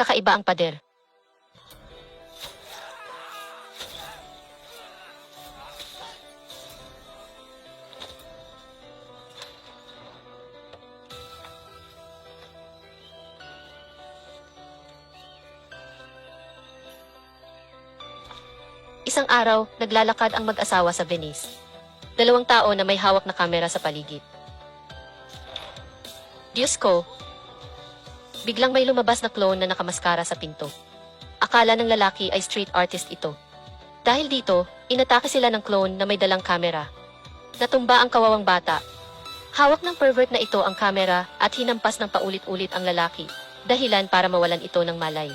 kakaiba ang pader. Isang araw, naglalakad ang mag-asawa sa Venice. Dalawang tao na may hawak na kamera sa paligid. Diyos ko! Biglang may lumabas na clone na nakamaskara sa pinto. Akala ng lalaki ay street artist ito. Dahil dito, inatake sila ng clone na may dalang kamera. Natumba ang kawawang bata. Hawak ng pervert na ito ang kamera at hinampas ng paulit-ulit ang lalaki, dahilan para mawalan ito ng malay.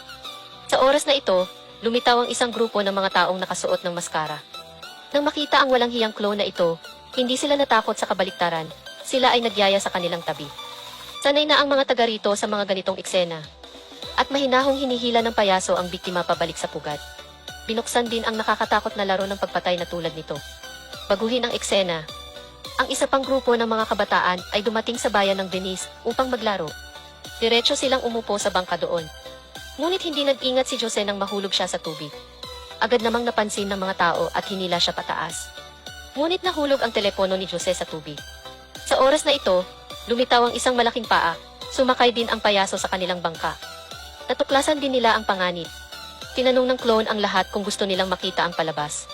Sa oras na ito, lumitaw ang isang grupo ng mga taong nakasuot ng maskara. Nang makita ang walang hiyang clone na ito, hindi sila natakot sa kabaliktaran, sila ay nagyaya sa kanilang tabi. Sanay na ang mga taga rito sa mga ganitong eksena. At mahinahong hinihila ng payaso ang biktima pabalik sa pugad. Binuksan din ang nakakatakot na laro ng pagpatay na tulad nito. Baguhin ang eksena. Ang isa pang grupo ng mga kabataan ay dumating sa bayan ng Venice upang maglaro. Diretso silang umupo sa bangka doon. Ngunit hindi nag-ingat si Jose nang mahulog siya sa tubig. Agad namang napansin ng mga tao at hinila siya pataas. Ngunit nahulog ang telepono ni Jose sa tubig. Sa oras na ito, lumitaw ang isang malaking paa, sumakay din ang payaso sa kanilang bangka. Natuklasan din nila ang panganib. Tinanong ng clone ang lahat kung gusto nilang makita ang palabas.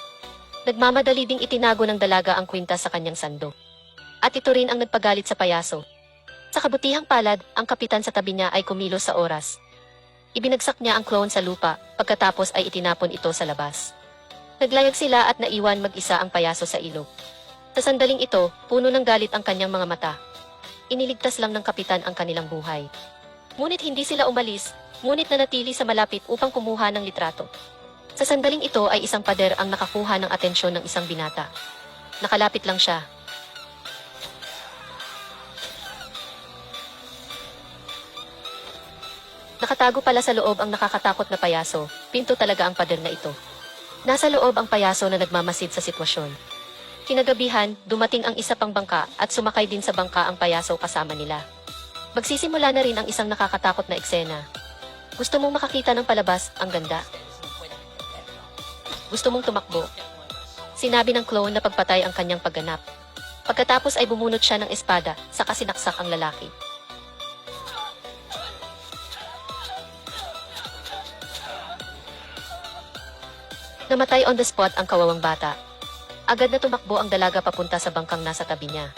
Nagmamadali ding itinago ng dalaga ang kwintas sa kanyang sando. At ito rin ang nagpagalit sa payaso. Sa kabutihang palad, ang kapitan sa tabi niya ay kumilos sa oras. Ibinagsak niya ang clone sa lupa, pagkatapos ay itinapon ito sa labas. Naglayag sila at naiwan mag-isa ang payaso sa ilog. Sa sandaling ito, puno ng galit ang kanyang mga mata. Iniligtas lang ng kapitan ang kanilang buhay. Ngunit hindi sila umalis, ngunit nanatili sa malapit upang kumuha ng litrato. Sa sandaling ito ay isang pader ang nakakuha ng atensyon ng isang binata. Nakalapit lang siya. Nakatago pala sa loob ang nakakatakot na payaso, pinto talaga ang pader na ito. Nasa loob ang payaso na nagmamasid sa sitwasyon. Kinagabihan, dumating ang isa pang bangka at sumakay din sa bangka ang payaso kasama nila. Magsisimula na rin ang isang nakakatakot na eksena. Gusto mong makakita ng palabas, ang ganda. Gusto mong tumakbo. Sinabi ng clone na pagpatay ang kanyang pagganap. Pagkatapos ay bumunot siya ng espada, saka sinaksak ang lalaki. Namatay on the spot ang kawawang bata. Agad na tumakbo ang dalaga papunta sa bangkang nasa tabi niya.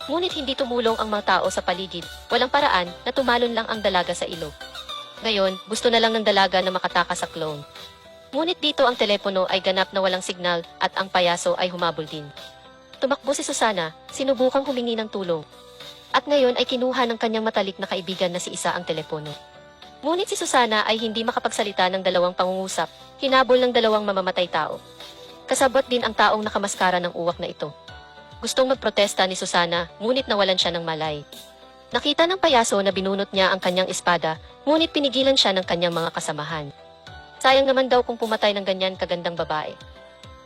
Ngunit hindi tumulong ang mga tao sa paligid, walang paraan na tumalon lang ang dalaga sa ilog. Ngayon, gusto na lang ng dalaga na makatakas sa clone. Ngunit dito ang telepono ay ganap na walang signal at ang payaso ay humabol din. Tumakbo si Susana, sinubukang humingi ng tulong. At ngayon ay kinuha ng kanyang matalik na kaibigan na si Isa ang telepono. Ngunit si Susana ay hindi makapagsalita ng dalawang pangungusap, hinabol ng dalawang mamamatay tao. Kasabot din ang taong nakamaskara ng uwak na ito. Gustong magprotesta ni Susana, ngunit nawalan siya ng malay. Nakita ng payaso na binunot niya ang kanyang espada, ngunit pinigilan siya ng kanyang mga kasamahan. Sayang naman daw kung pumatay ng ganyan kagandang babae.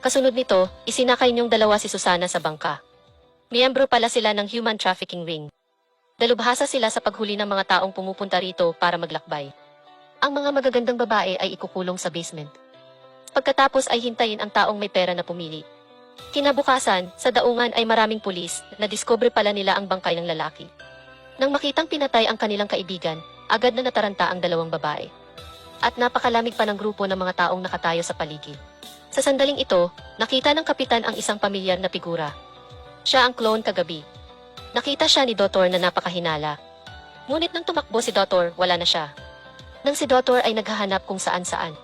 Kasunod nito, isinakay niyong dalawa si Susana sa bangka. Miyembro pala sila ng human trafficking ring. Dalubhasa sila sa paghuli ng mga taong pumupunta rito para maglakbay. Ang mga magagandang babae ay ikukulong sa basement. Pagkatapos ay hintayin ang taong may pera na pumili. Kinabukasan, sa daungan ay maraming pulis na diskubre pala nila ang bangkay ng lalaki. Nang makitang pinatay ang kanilang kaibigan, agad na nataranta ang dalawang babae. At napakalamig pa ng grupo ng mga taong nakatayo sa paligid. Sa sandaling ito, nakita ng kapitan ang isang pamilyar na figura. Siya ang clone kagabi. Nakita siya ni Dr. na napakahinala. Ngunit nang tumakbo si Dr., wala na siya. Nang si Dr. ay naghahanap kung saan-saan.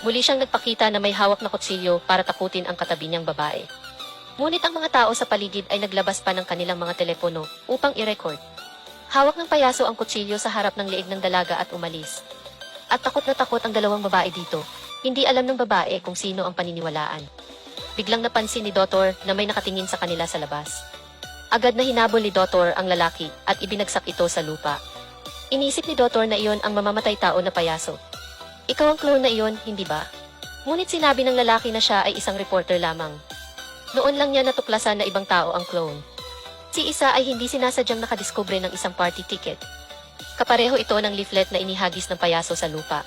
Muli siyang nagpakita na may hawak na kutsilyo para takutin ang katabi niyang babae. Ngunit ang mga tao sa paligid ay naglabas pa ng kanilang mga telepono upang i-record. Hawak ng payaso ang kutsilyo sa harap ng liig ng dalaga at umalis. At takot na takot ang dalawang babae dito. Hindi alam ng babae kung sino ang paniniwalaan. Biglang napansin ni Dr. na may nakatingin sa kanila sa labas. Agad na hinabol ni Dr. ang lalaki at ibinagsak ito sa lupa. Inisip ni Dr. na iyon ang mamamatay tao na payaso. Ikaw ang clone na iyon, hindi ba? Ngunit sinabi ng lalaki na siya ay isang reporter lamang. Noon lang niya natuklasan na ibang tao ang clone. Si Isa ay hindi sinasadyang nakadiskubre ng isang party ticket. Kapareho ito ng leaflet na inihagis ng payaso sa lupa.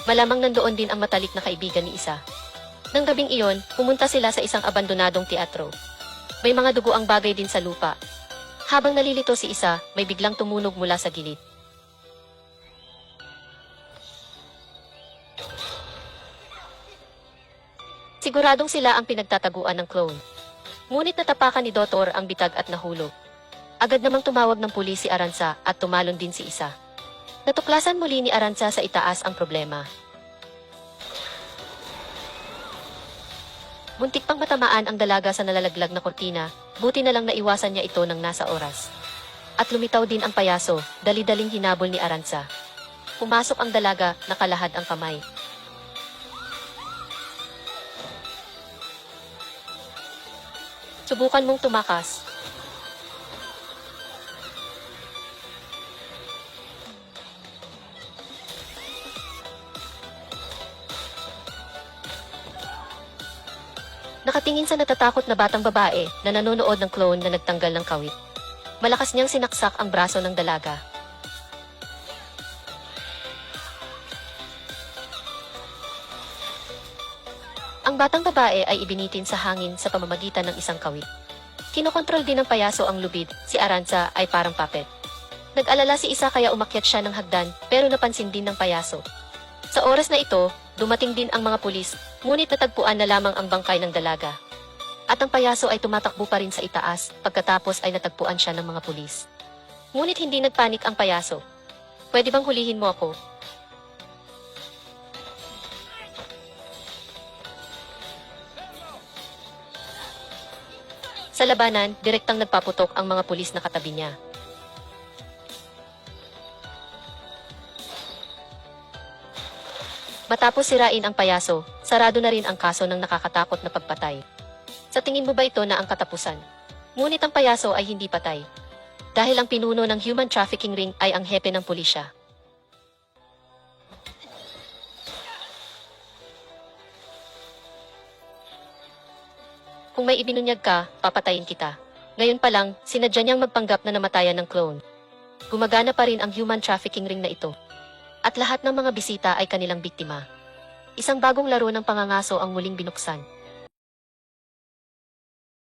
Malamang nandoon din ang matalik na kaibigan ni Isa. Nang gabing iyon, pumunta sila sa isang abandonadong teatro. May mga dugo ang bagay din sa lupa. Habang nalilito si Isa, may biglang tumunog mula sa gilid. Siguradong sila ang pinagtataguan ng clone. Ngunit natapakan ni Dr. ang bitag at nahulog. Agad namang tumawag ng pulis si Aranza at tumalon din si Isa. Natuklasan muli ni Aranza sa itaas ang problema. Muntik pang matamaan ang dalaga sa nalalaglag na kortina, buti na lang naiwasan niya ito ng nasa oras. At lumitaw din ang payaso, dali-daling hinabol ni Aranza. Pumasok ang dalaga, nakalahad ang kamay. Subukan mong tumakas. Nakatingin sa natatakot na batang babae na nanonood ng clone na nagtanggal ng kawit. Malakas niyang sinaksak ang braso ng dalaga. Ang batang babae ay ibinitin sa hangin sa pamamagitan ng isang kawit. Kinokontrol din ng payaso ang lubid, si Aranza ay parang puppet. Nag-alala si Isa kaya umakyat siya ng hagdan pero napansin din ng payaso. Sa oras na ito, dumating din ang mga pulis, ngunit natagpuan na lamang ang bangkay ng dalaga. At ang payaso ay tumatakbo pa rin sa itaas, pagkatapos ay natagpuan siya ng mga pulis. Ngunit hindi nagpanik ang payaso. Pwede bang hulihin mo ako? Sa labanan, direktang nagpaputok ang mga pulis na katabi niya. Matapos sirain ang payaso, sarado na rin ang kaso ng nakakatakot na pagpatay. Sa tingin mo ba ito na ang katapusan? Ngunit ang payaso ay hindi patay. Dahil ang pinuno ng human trafficking ring ay ang hepe ng pulisya. Kung may ibinunyag ka, papatayin kita. Ngayon pa lang, sinadya niyang magpanggap na namatayan ng clone. Gumagana pa rin ang human trafficking ring na ito. At lahat ng mga bisita ay kanilang biktima. Isang bagong laro ng pangangaso ang muling binuksan.